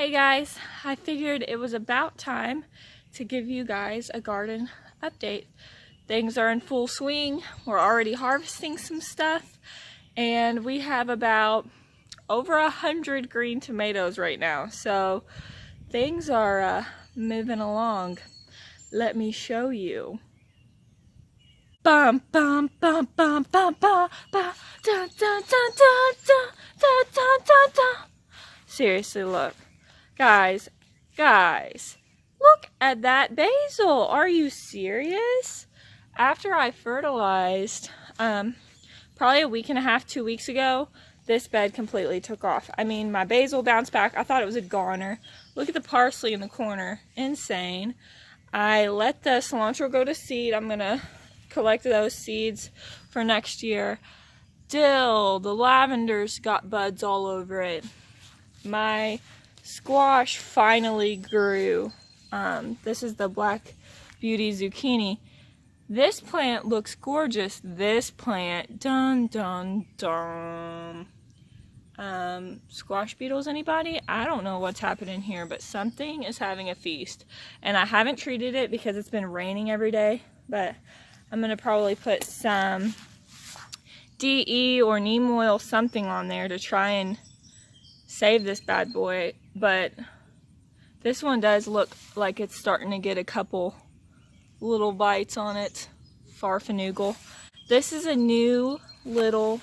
Hey guys, I figured it was about time to give you guys a garden update. Things are in full swing. We're already harvesting some stuff, and we have about over 100 green tomatoes right now. So things are moving along. Let me show you. Bum bum bum bum bum bum bum dun dun dun dun dun dun dun dun dun. Seriously, look. Guys, look at that basil. Are you serious? After I fertilized, probably a week and a half, 2 weeks ago, this bed completely took off. I mean, my basil bounced back. I thought it was a goner. Look at the parsley in the corner. Insane. I let the cilantro go to seed. I'm going to collect those seeds for next year. Dill, the lavender's got buds all over it. My squash finally grew. This is the Black Beauty zucchini. This plant looks gorgeous. This plant, dun dun dun. Squash beetles, anybody? I don't know what's happening here, but something is having a feast. And I haven't treated it because it's been raining every day, but I'm gonna probably put some DE or neem oil, something on there to try and save this bad boy. But this one does look like it's starting to get a couple little bites on it. Farfanoogle. This is a new little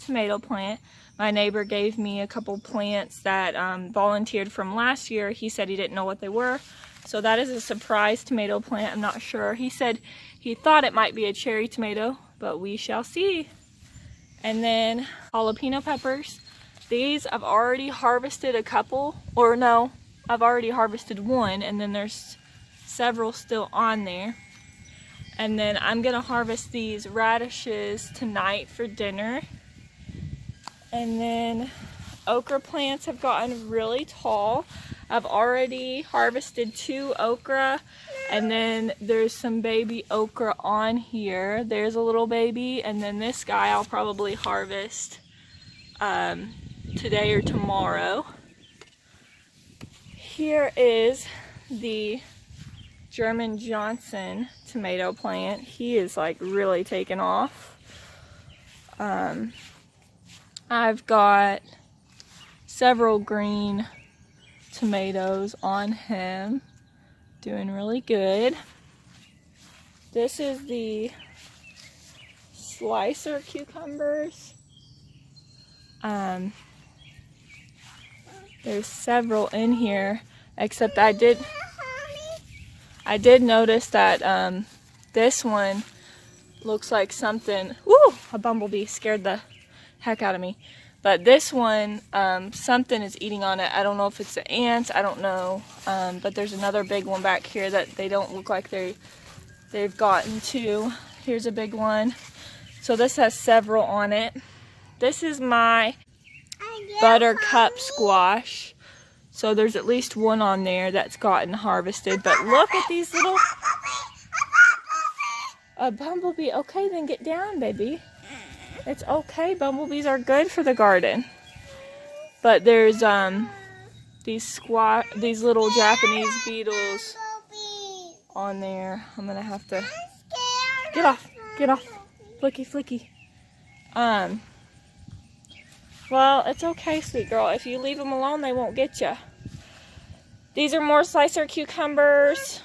tomato plant. My neighbor gave me a couple plants that volunteered from last year. He said he didn't know what they were. So that is a surprise tomato plant. I'm not sure. He said he thought it might be a cherry tomato, but we shall see. And then jalapeno peppers. These I've already harvested a couple, or no, I've already harvested one, and then there's several still on there. And then I'm gonna harvest these radishes tonight for dinner. And then okra plants have gotten really tall. I've already harvested 2 okra, and then there's some baby okra on here. There's a little baby, and then this guy I'll probably harvest today or tomorrow. Here is the German Johnson tomato plant. He is like really taken off. I've got several green tomatoes on him, doing really good. This is the slicer cucumbers. There's several in here, except I did notice that this one looks like something. Woo! A bumblebee scared the heck out of me. But this one, something is eating on it. I don't know if it's the ants. I don't know. But there's another big one back here that they don't look like they've gotten to. Here's a big one. So this has several on it. This is my buttercup squash. So there's at least one on there that's gotten harvested. But look at these little... A bumblebee. Okay, then get down, baby. It's okay. Bumblebees are good for the garden. But there's these little Japanese beetles on there. I'm gonna have to get off. Flicky, flicky. Well, it's okay, sweet girl. If you leave them alone, they won't get you. These are more slicer cucumbers.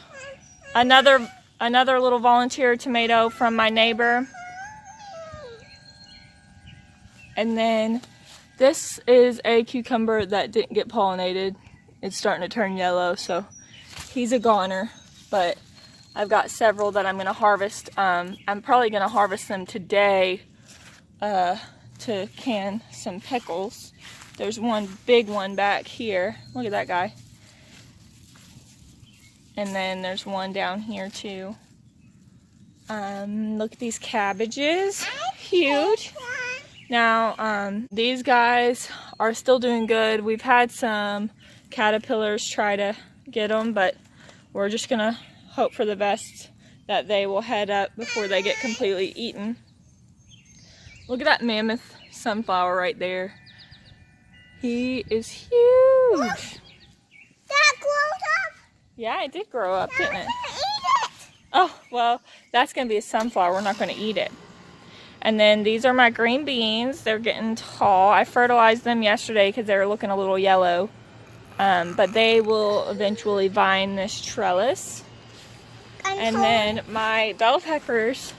Another little volunteer tomato from my neighbor. And then this is a cucumber that didn't get pollinated. It's starting to turn yellow, so he's a goner. But I've got several that I'm going to harvest. I'm probably going to harvest them today to can some pickles. There's one big one back here. Look at that guy. And then there's one down here too. Look at these cabbages. Huge. Now, these guys are still doing good. We've had some caterpillars try to get them, but we're just gonna hope for the best that they will head up before they get completely eaten. Look at that mammoth sunflower right there. He is huge. Yeah, it did grow up, didn't it? Oh, well, that's going to be a sunflower. We're not going to eat it. And then these are my green beans. They're getting tall. I fertilized them yesterday because they were looking a little yellow. But they will eventually vine this trellis. And then my bell peppers,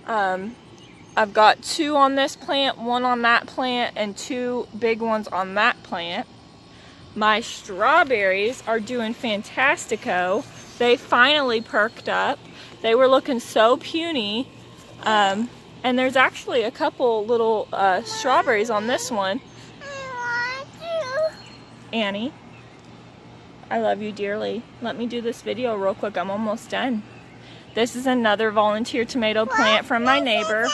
I've got 2 on this plant, 1 on that plant, and 2 big ones on that plant. My strawberries are doing fantastico. They finally perked up. They were looking so puny. And there's actually a couple little strawberries on this one. I want you. Annie, I love you dearly. Let me do this video real quick. I'm almost done. This is another volunteer tomato plant from my neighbor.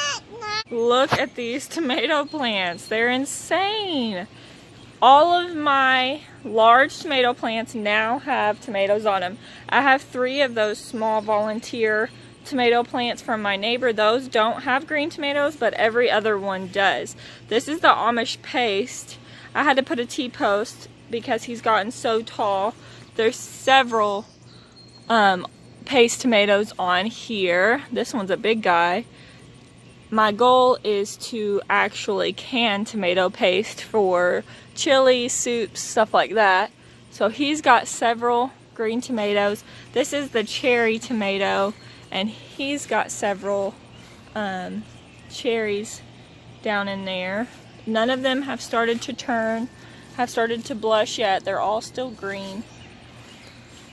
Look at these tomato plants. They're insane. All of my large tomato plants now have tomatoes on them. I have 3 of those small volunteer tomato plants from my neighbor. Those don't have green tomatoes, but every other one does. This is the Amish paste. I had to put a T-post because he's gotten so tall. There's several paste tomatoes on here. This one's a big guy. My goal is to actually can tomato paste for chili, soups, stuff like that. So he's got several green tomatoes. This is the cherry tomato, and he's got several cherries down in there. None of them have started to turn, have started to blush yet. They're all still green.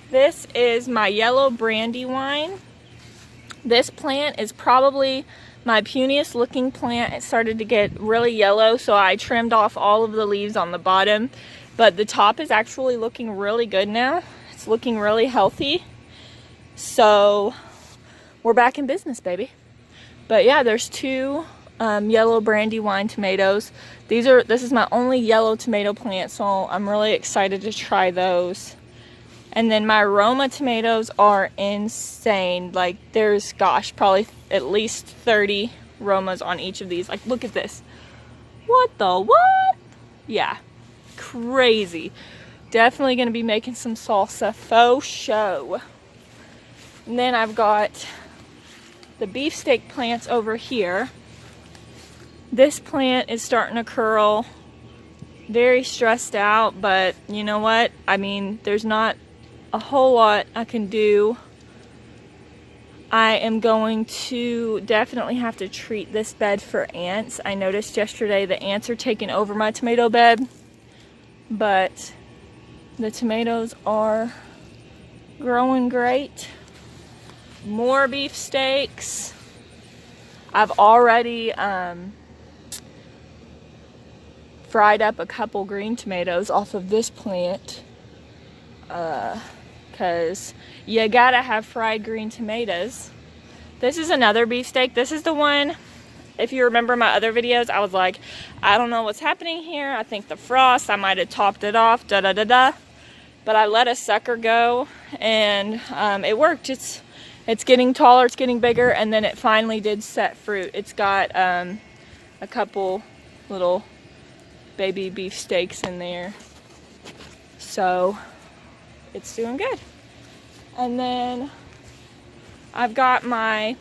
This is my yellow brandywine. This plant is probably my puniest looking plant. It started to get really yellow, so I trimmed off all of the leaves on the bottom. But the top is actually looking really good now. It's looking really healthy. So we're back in business, baby. But yeah, there's 2 yellow brandywine tomatoes. This is my only yellow tomato plant, so I'm really excited to try those. And then my Roma tomatoes are insane. Like, there's, gosh, probably at least 30 Romas on each of these. Like, look at this. What the what? Yeah, crazy. Definitely going to be making some salsa faux show. And then I've got the beefsteak plants over here. This plant is starting to curl. Very stressed out, but you know what? I mean, there's not a whole lot I can do. I am going to definitely have to treat this bed for ants. I noticed yesterday the ants are taking over my tomato bed, but the tomatoes are growing great. More beefsteaks. I've already fried up a couple green tomatoes off of this plant. Because you gotta have fried green tomatoes. This is another beefsteak. This is the one, if you remember my other videos, I was like, I don't know what's happening here. I think the frost, I might have topped it off, da-da-da-da. But I let a sucker go, and it worked. It's getting taller, it's getting bigger, and then it finally did set fruit. It's got a couple little baby beefsteaks in there. So it's doing good. And then I've got my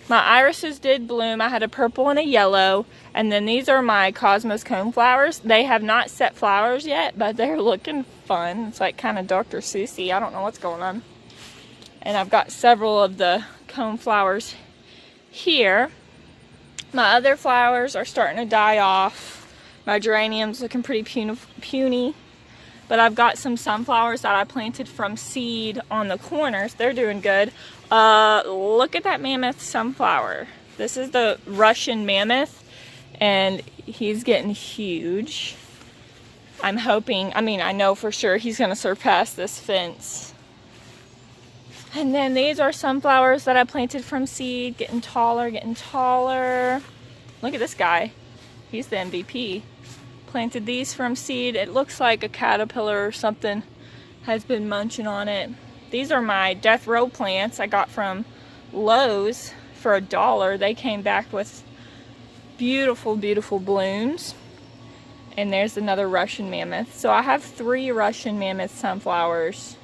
irises did bloom. I had a purple and a yellow. And then these are my Cosmos coneflowers. They have not set flowers yet, but they're looking fun. It's like kind of Dr. Seuss-y. I don't know what's going on. And I've got several of the coneflowers here. My other flowers are starting to die off. My geranium's looking pretty puny. But I've got some sunflowers that I planted from seed on the corners. They're doing good. Look at that mammoth sunflower. This is the Russian mammoth, and he's getting huge. I'm hoping, I know for sure he's going to surpass this fence. And then these are sunflowers that I planted from seed, getting taller, getting taller. Look at this guy. He's the MVP. Planted these from seed. It looks like a caterpillar or something has been munching on it. These are my death row plants I got from Lowe's for $1. They came back with beautiful, beautiful blooms. And there's another Russian mammoth. So I have 3 Russian mammoth sunflowers.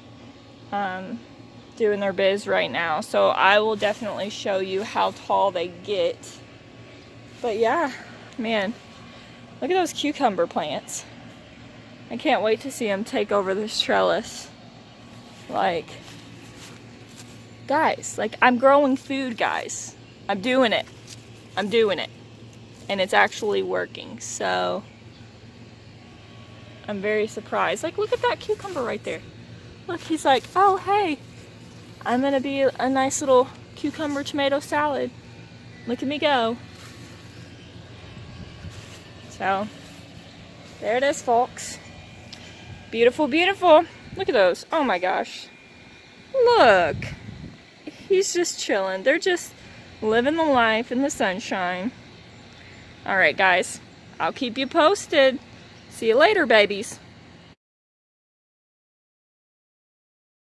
doing their biz right now. So I will definitely show you how tall they get. But yeah, man, look at those cucumber plants. I can't wait to see them take over this trellis. Like, guys, like, I'm growing food, guys. I'm doing it. I'm doing it. And it's actually working. So I'm very surprised. Like, look at that cucumber right there. Look, he's like, oh, hey, I'm gonna be a nice little cucumber tomato salad. Look at me go. So there it is, folks. Beautiful, beautiful. Look at those. Oh my gosh. Look. He's just chilling. They're just living the life in the sunshine. Alright, guys. I'll keep you posted. See you later, babies.